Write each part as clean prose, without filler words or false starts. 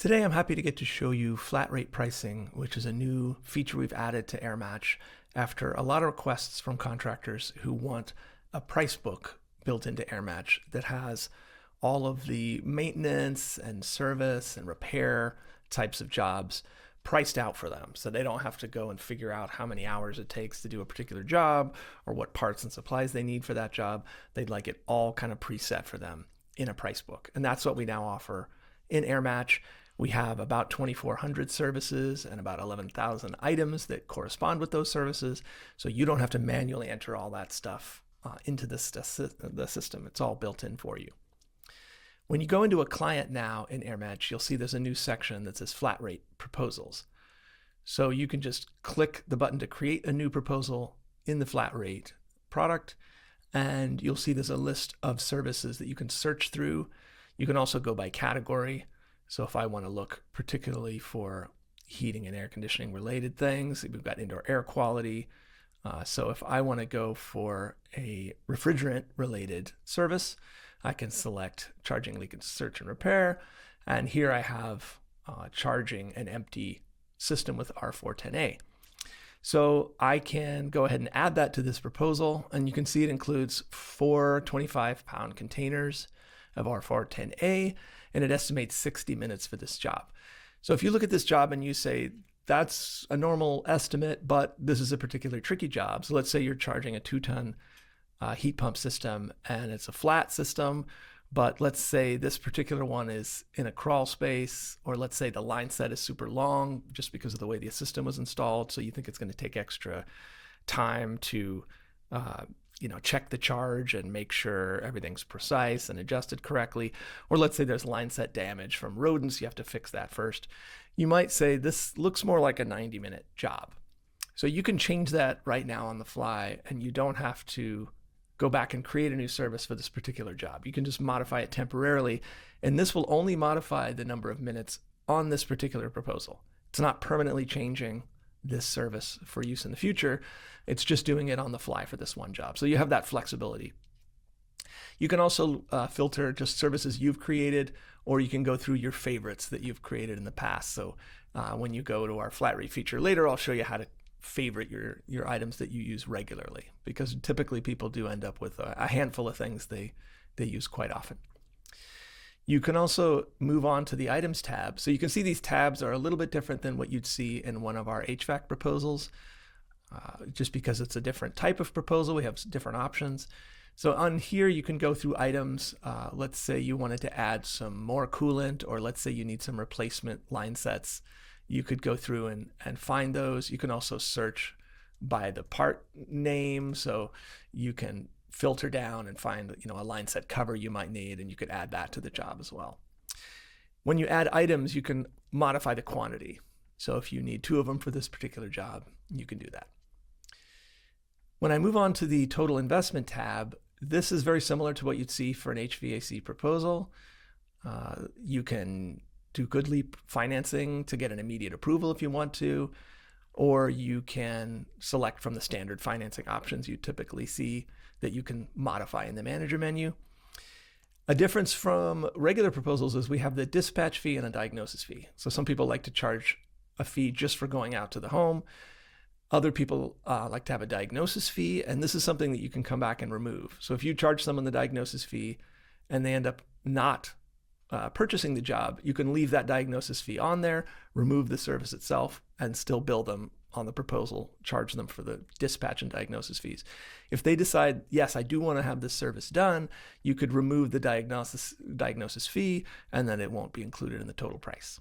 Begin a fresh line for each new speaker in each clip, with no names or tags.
Today I'm happy to get to show you flat rate pricing, which is a new feature we've added to AirMatch after a lot of requests from contractors who want a price book built into AirMatch that has all of the maintenance and service and repair types of jobs priced out for them, so they don't have to go and figure out how many hours it takes to do a particular job or what parts and supplies they need for that job. They'd like it all kind of preset for them in a price book, and that's what we now offer in AirMatch. We have about 2,400 services and about 11,000 items that correspond with those services, so you don't have to manually enter all that stuff into the system. It's all built in for you. When you go into a client now in AirMatch, you'll see there's a new section that says flat rate proposals. So you can just click the button to create a new proposal in the flat rate product, and you'll see there's a list of services that you can search through. You can also go by category. So if I want to look particularly for heating and air conditioning related things, we've got indoor air quality. So if I want to go for a refrigerant related service, I can select charging, leak, and search and repair. And here I have charging an empty system with R410A. So I can go ahead and add that to this proposal, and you can see it includes 4 25-pound containers of R410A, and it estimates 60 minutes for this job. So if you look at this job and you say, that's a normal estimate, but this is a particularly tricky job. So let's say you're charging a 2-ton heat pump system and it's a flat system, but let's say this particular one is in a crawl space, or let's say the line set is super long just because of the way the system was installed. So you think it's going to take extra time to check the charge and make sure everything's precise and adjusted correctly. Or let's say there's line set damage from rodents, you have to fix that first. You might say this looks more like a 90-minute job. So you can change that right now on the fly, and you don't have to go back and create a new service for this particular job. You can just modify it temporarily, and this will only modify the number of minutes on this particular proposal. It's not permanently changing this service for use in the future. It's just doing it on the fly for this one job. So you have that flexibility. You can also filter just services you've created, or you can go through your favorites that you've created in the past. So when you go to our flat rate feature later, I'll show you how to favorite your items that you use regularly, because typically people do end up with a handful of things they use quite often. You can also move on to the items tab. So you can see these tabs are a little bit different than what you'd see in one of our HVAC proposals. Just because it's a different type of proposal, we have different options. So on here, you can go through items. Let's say you wanted to add some more coolant, or let's say you need some replacement line sets. You could go through and find those. You can also search by the part name. So you can filter down and find a line set cover you might need, and you could add that to the job as well. When you add items, you can modify the quantity. So if you need 2 of them for this particular job, you can do that. When I move on to the total investment tab, this is very similar to what you'd see for an HVAC proposal. You can do good leap financing to get an immediate approval if you want to, or you can select from the standard financing options you typically see that you can modify in the manager menu. A difference from regular proposals is we have the dispatch fee and a diagnosis fee. So some people like to charge a fee just for going out to the home. Other people like to have a diagnosis fee, and this is something that you can come back and remove. So if you charge someone the diagnosis fee and they end up not purchasing the job, you can leave that diagnosis fee on there, remove the service itself, and still bill them on the proposal, charge them for the dispatch and diagnosis fees. If they decide, yes, I do want to have this service done, you could remove the diagnosis fee, and then it won't be included in the total price.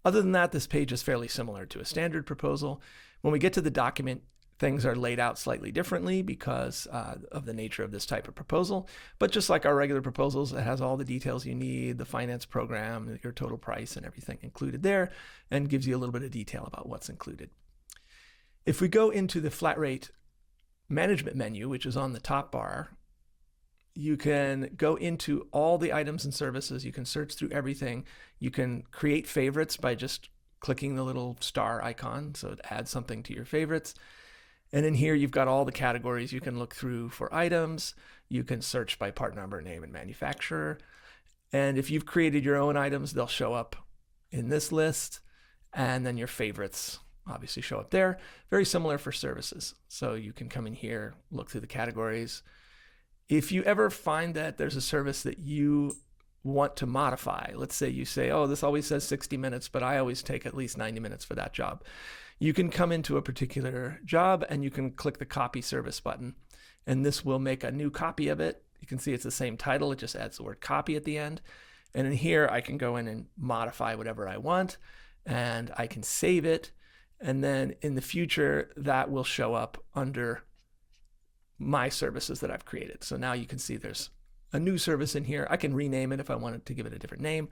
Other than that, this page is fairly similar to a standard proposal. When we get to the document, things are laid out slightly differently because of the nature of this type of proposal. But just like our regular proposals, it has all the details you need, the finance program, your total price, and everything included there, and gives you a little bit of detail about what's included. If we go into the flat rate management menu, which is on the top bar, you can go into all the items and services. You can search through everything. You can create favorites by just clicking the little star icon, so it adds something to your favorites. And in here, you've got all the categories you can look through for items. You can search by part number, name, and manufacturer. And if you've created your own items, they'll show up in this list, and then your favorites obviously show up there. Very similar for services. So you can come in here, look through the categories. If you ever find that there's a service that you want to modify, let's say you say, oh, this always says 60 minutes, but I always take at least 90 minutes for that job. You can come into a particular job and you can click the copy service button, and this will make a new copy of it. You can see it's the same title, it just adds the word copy at the end. And in here, I can go in and modify whatever I want, and I can save it. And then in the future, that will show up under my services that I've created. So now you can see there's a new service in here. I can rename it if I wanted to give it a different name,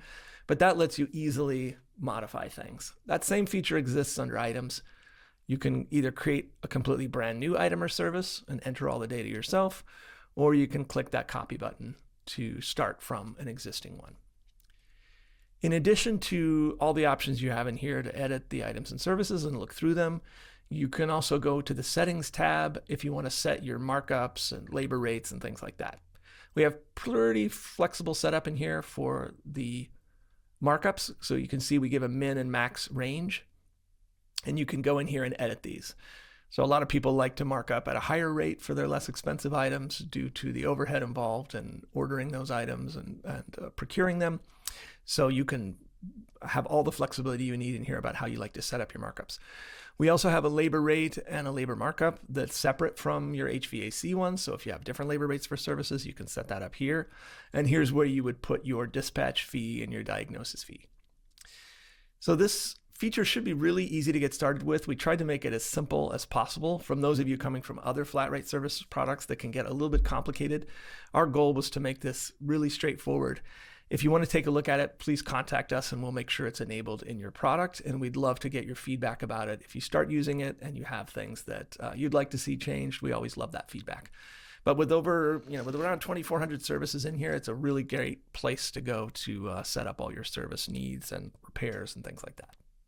but that lets you easily modify things. That same feature exists under items. You can either create a completely brand new item or service and enter all the data yourself, or you can click that copy button to start from an existing one. In addition to all the options you have in here to edit the items and services and look through them, you can also go to the settings tab if you want to set your markups and labor rates and things like that. We have pretty flexible setup in here for the markups. So you can see we give a min and max range, and you can go in here and edit these. So a lot of people like to mark up at a higher rate for their less expensive items due to the overhead involved in ordering those items and procuring them. So you can have all the flexibility you need in here about how you like to set up your markups. We also have a labor rate and a labor markup that's separate from your HVAC one. So if you have different labor rates for services, you can set that up here. And here's where you would put your dispatch fee and your diagnosis fee. So this feature should be really easy to get started with. We tried to make it as simple as possible. From those of you coming from other flat rate service products that can get a little bit complicated, our goal was to make this really straightforward. If you want to take a look at it, please contact us and we'll make sure it's enabled in your product. And we'd love to get your feedback about it. If you start using it and you have things that you'd like to see changed, we always love that feedback. But with with around 2,400 services in here, it's a really great place to go to set up all your service needs and repairs and things like that.